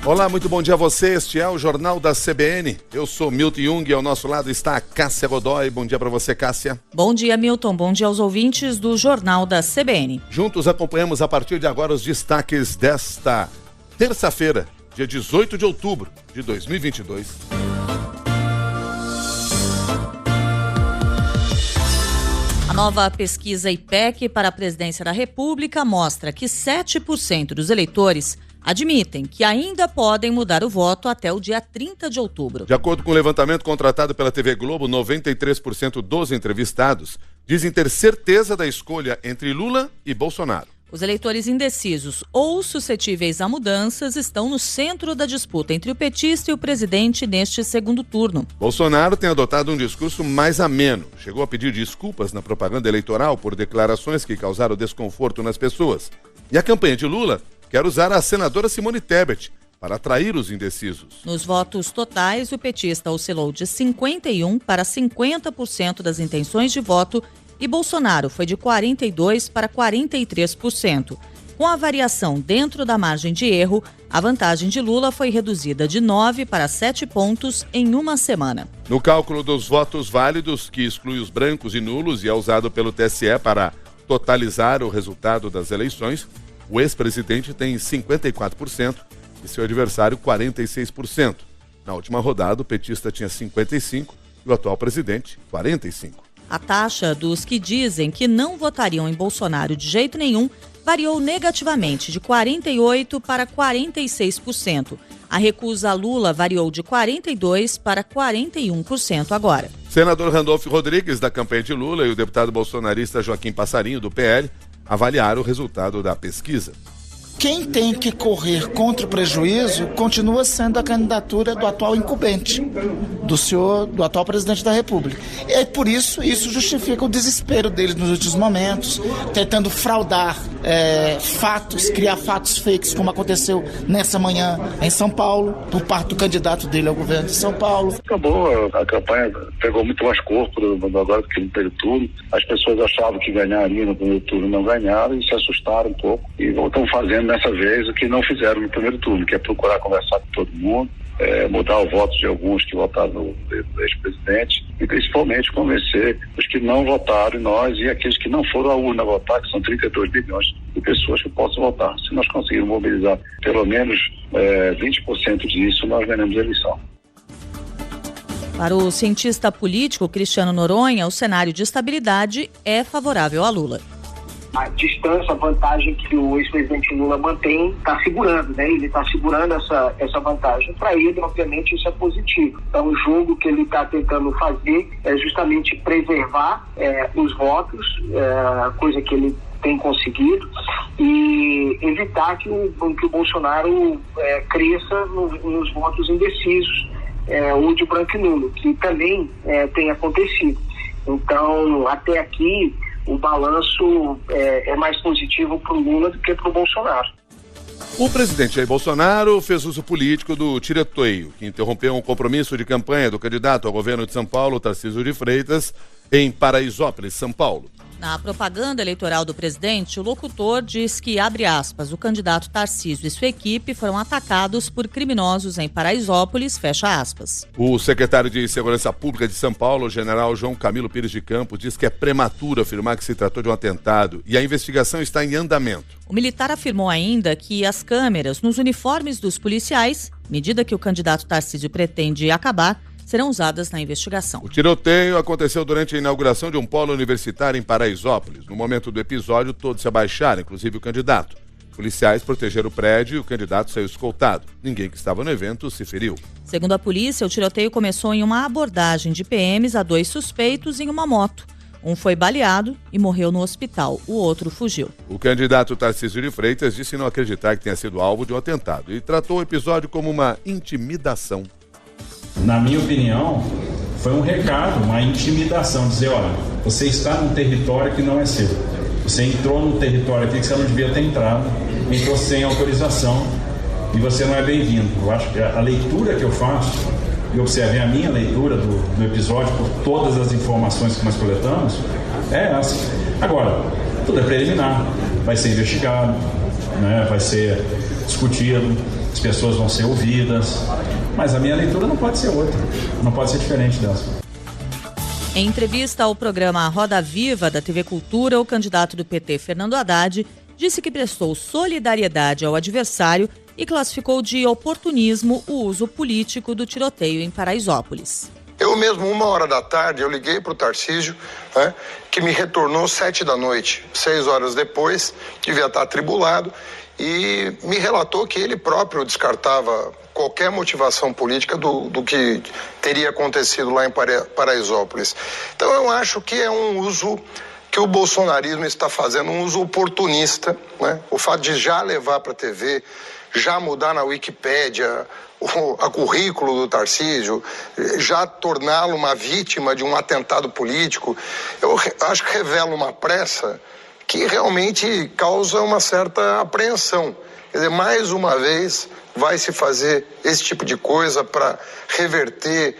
Olá, muito bom dia a você. Este é o Jornal da CBN. Eu sou Milton Jung e ao nosso lado está a Cássia Godoy. Bom dia para você, Cássia. Bom dia, Milton. Bom dia aos ouvintes do Jornal da CBN. Juntos acompanhamos a partir de agora os destaques desta terça-feira, dia 18 de outubro de 2022. A nova pesquisa IPEC para a presidência da República mostra que 7% dos eleitores admitem que ainda podem mudar o voto até o dia 30 de outubro. De acordo com o levantamento contratado pela TV Globo, 93% dos entrevistados dizem ter certeza da escolha entre Lula e Bolsonaro. Os eleitores indecisos ou suscetíveis a mudanças estão no centro da disputa entre o petista e o presidente neste segundo turno. Bolsonaro tem adotado um discurso mais ameno. Chegou a pedir desculpas na propaganda eleitoral por declarações que causaram desconforto nas pessoas. E a campanha de Lula quer usar a senadora Simone Tebet para atrair os indecisos. Nos votos totais, o petista oscilou de 51% para 50% das intenções de voto e Bolsonaro foi de 42% para 43%. Com a variação dentro da margem de erro, a vantagem de Lula foi reduzida de 9 para 7 pontos em uma semana. No cálculo dos votos válidos, que exclui os brancos e nulos e é usado pelo TSE para totalizar o resultado das eleições, o ex-presidente tem 54% e seu adversário 46%. Na última rodada, o petista tinha 55% e o atual presidente 45%. A taxa dos que dizem que não votariam em Bolsonaro de jeito nenhum variou negativamente de 48% para 46%. A recusa a Lula variou de 42% para 41% agora. Senador Randolfo Rodrigues, da campanha de Lula, e o deputado bolsonarista Joaquim Passarinho, do PL, avaliaram o resultado da pesquisa. Quem tem que correr contra o prejuízo continua sendo a candidatura do atual incumbente, do atual presidente da República. E por isso justifica o desespero dele nos últimos momentos, tentando fraudar fatos, criar fatos fakes, como aconteceu nessa manhã em São Paulo, por parte do candidato dele ao governo de São Paulo. Acabou, a campanha pegou muito mais corpo agora do que no primeiro turno. As pessoas achavam que ganhariam no primeiro turno, não ganharam e se assustaram um pouco. E estão fazendo dessa vez o que não fizeram no primeiro turno, que é procurar conversar com todo mundo, mudar o voto de alguns que votaram no ex-presidente e principalmente convencer os que não votaram em nós e aqueles que não foram à urna votar, que são 32 milhões de pessoas que possam votar. Se nós conseguirmos mobilizar pelo menos 20% disso, nós ganhamos a eleição. Para o cientista político Cristiano Noronha, o cenário de estabilidade é favorável a Lula. A distância, a vantagem que o ex-presidente Lula mantém, está segurando, né? Ele está segurando essa vantagem. Para ele, obviamente, isso é positivo. Então, o jogo que ele está tentando fazer é justamente preservar os votos, coisa que ele tem conseguido, e evitar que o Bolsonaro cresça nos votos indecisos, ou de branco e nulo, que também tem acontecido. Então, até aqui, o balanço é mais positivo para o Lula do que para o Bolsonaro. O presidente Jair Bolsonaro fez uso político do tiroteio, que interrompeu um compromisso de campanha do candidato ao governo de São Paulo, Tarcísio de Freitas, em Paraisópolis, São Paulo. Na propaganda eleitoral do presidente, o locutor diz que, abre aspas, o candidato Tarcísio e sua equipe foram atacados por criminosos em Paraisópolis, fecha aspas. O secretário de Segurança Pública de São Paulo, o general João Camilo Pires de Campos, diz que é prematuro afirmar que se tratou de um atentado e a investigação está em andamento. O militar afirmou ainda que as câmeras nos uniformes dos policiais, medida que o candidato Tarcísio pretende acabar, serão usadas na investigação. O tiroteio aconteceu durante a inauguração de um polo universitário em Paraisópolis. No momento do episódio, todos se abaixaram, inclusive o candidato. Policiais protegeram o prédio e o candidato saiu escoltado. Ninguém que estava no evento se feriu. Segundo a polícia, o tiroteio começou em uma abordagem de PMs a 2 suspeitos em uma moto. Um foi baleado e morreu no hospital. O outro fugiu. O candidato Tarcísio de Freitas disse não acreditar que tenha sido alvo de um atentado e tratou o episódio como uma intimidação. Na minha opinião, foi um recado, uma intimidação, dizer, olha, você está num território que não é seu. Você entrou num território aqui que você não devia ter entrado, entrou sem autorização e você não é bem-vindo. Eu acho que a leitura que eu faço, e observei a minha leitura do episódio por todas as informações que nós coletamos, é essa. Agora, tudo é preliminar, vai ser investigado, né, vai ser discutido. as pessoas vão ser ouvidas, mas a minha leitura não pode ser outra, não pode ser diferente dessa. Em entrevista ao programa Roda Viva da TV Cultura, o candidato do PT, Fernando Haddad, disse que prestou solidariedade ao adversário e classificou de oportunismo o uso político do tiroteio em Paraisópolis. Eu mesmo, 1h da tarde, eu liguei para o Tarcísio, que me retornou 7h, 6 horas depois, devia estar atribulado, e me relatou que ele próprio descartava qualquer motivação política do que teria acontecido lá em Paraisópolis. Então eu acho que é um uso que o bolsonarismo está fazendo, um uso oportunista, O fato de já levar para a TV, já mudar na Wikipédia a currículo do Tarcísio, já torná-lo uma vítima de um atentado político, eu acho que revela uma pressa que realmente causa uma certa apreensão. Quer dizer, mais uma vez vai se fazer esse tipo de coisa para reverter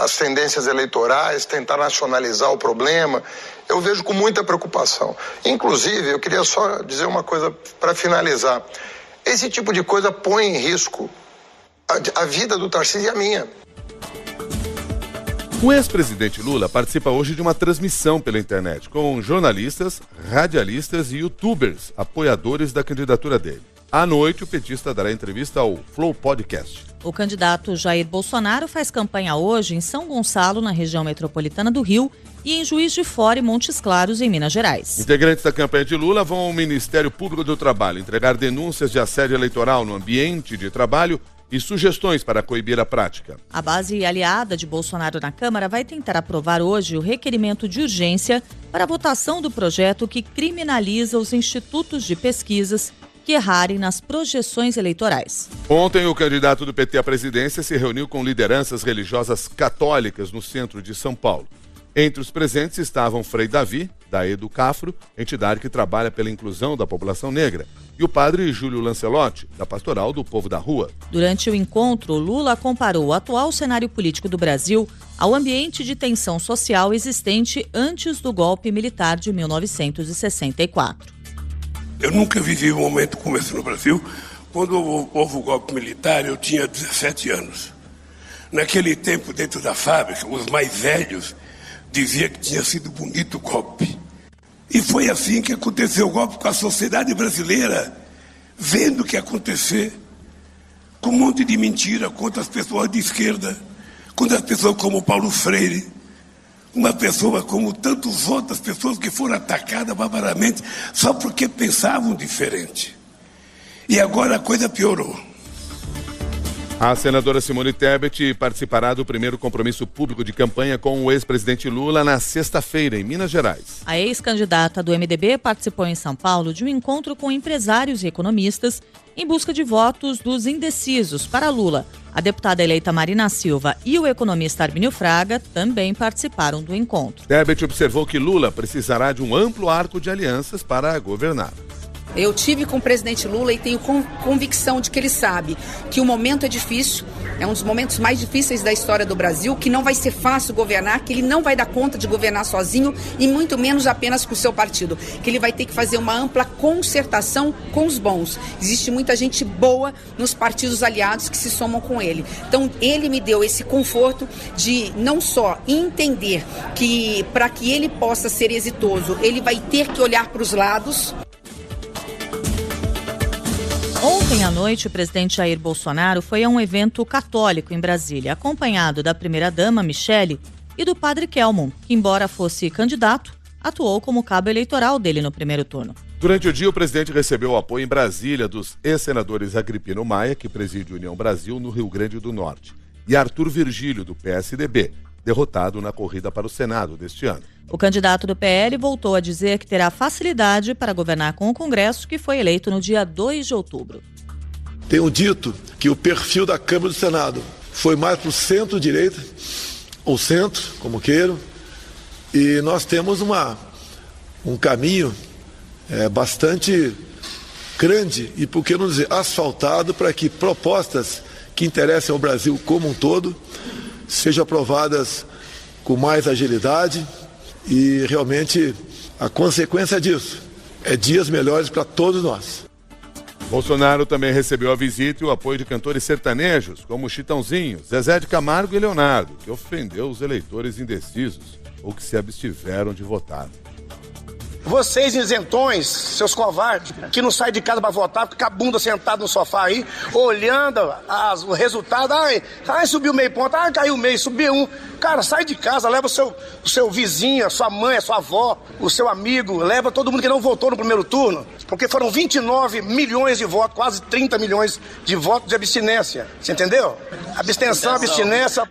as tendências eleitorais, tentar nacionalizar o problema. Eu vejo com muita preocupação. Inclusive, eu queria só dizer uma coisa para finalizar. Esse tipo de coisa põe em risco a vida do Tarcísio e a minha. O ex-presidente Lula participa hoje de uma transmissão pela internet com jornalistas, radialistas e youtubers apoiadores da candidatura dele. À noite, o petista dará entrevista ao Flow Podcast. O candidato Jair Bolsonaro faz campanha hoje em São Gonçalo, na região metropolitana do Rio, e em Juiz de Fora e Montes Claros, em Minas Gerais. Integrantes da campanha de Lula vão ao Ministério Público do Trabalho entregar denúncias de assédio eleitoral no ambiente de trabalho e sugestões para coibir a prática. A base aliada de Bolsonaro na Câmara vai tentar aprovar hoje o requerimento de urgência para a votação do projeto que criminaliza os institutos de pesquisas que errarem nas projeções eleitorais. Ontem, o candidato do PT à presidência se reuniu com lideranças religiosas católicas no centro de São Paulo. Entre os presentes estavam Frei Davi, da Educafro, entidade que trabalha pela inclusão da população negra, e o padre Júlio Lancelotti, da Pastoral do Povo da Rua. Durante o encontro, Lula comparou o atual cenário político do Brasil ao ambiente de tensão social existente antes do golpe militar de 1964. Eu nunca vivi um momento como esse no Brasil. Quando houve o golpe militar, eu tinha 17 anos. Naquele tempo, dentro da fábrica, os mais velhos diziam que tinha sido bonito o golpe. E foi assim que aconteceu o golpe, com a sociedade brasileira vendo o que ia acontecer, com um monte de mentira contra as pessoas de esquerda, contra as pessoas como Paulo Freire, uma pessoa como tantas outras pessoas que foram atacadas barbaramente só porque pensavam diferente. E agora a coisa piorou. A senadora Simone Tebet participará do primeiro compromisso público de campanha com o ex-presidente Lula na sexta-feira, em Minas Gerais. A ex-candidata do MDB participou em São Paulo de um encontro com empresários e economistas em busca de votos dos indecisos para Lula. A deputada eleita Marina Silva e o economista Armínio Fraga também participaram do encontro. Tebet observou que Lula precisará de um amplo arco de alianças para governar. Eu tive com o presidente Lula e tenho convicção de que ele sabe que o momento é difícil, é um dos momentos mais difíceis da história do Brasil, que não vai ser fácil governar, que ele não vai dar conta de governar sozinho e muito menos apenas com o seu partido, que ele vai ter que fazer uma ampla concertação com os bons. Existe muita gente boa nos partidos aliados que se somam com ele. Então ele me deu esse conforto de não só entender que para que ele possa ser exitoso, ele vai ter que olhar para os lados. Ontem à noite, o presidente Jair Bolsonaro foi a um evento católico em Brasília, acompanhado da primeira-dama, Michele, e do padre Kelmon, que, embora fosse candidato, atuou como cabo eleitoral dele no primeiro turno. Durante o dia, o presidente recebeu o apoio em Brasília dos ex-senadores Agripino Maia, que preside a União Brasil no Rio Grande do Norte, e Arthur Virgílio, do PSDB, derrotado na corrida para o Senado deste ano. O candidato do PL voltou a dizer que terá facilidade para governar com o Congresso, que foi eleito no dia 2 de outubro. Tenho dito que o perfil da Câmara do Senado foi mais para o centro-direita, ou centro, como queiram, e nós temos um caminho bastante grande, e por que não dizer asfaltado, para que propostas que interessem ao Brasil como um todo sejam aprovadas com mais agilidade. E realmente a consequência disso é dias melhores para todos nós. Bolsonaro também recebeu a visita e o apoio de cantores sertanejos, como Chitãozinho, Zezé de Camargo e Leonardo, que ofendeu os eleitores indecisos ou que se abstiveram de votar. Vocês isentões, seus covardes, que não saem de casa para votar, fica a bunda sentado no sofá aí, olhando o resultado. Ai, subiu meio ponto, caiu meio, subiu um. Cara, sai de casa, leva o seu vizinho, a sua mãe, a sua avó, o seu amigo, leva todo mundo que não votou no primeiro turno, porque foram 29 milhões de votos, quase 30 milhões de votos de abstinência. Você entendeu? Abstenção, abstinência.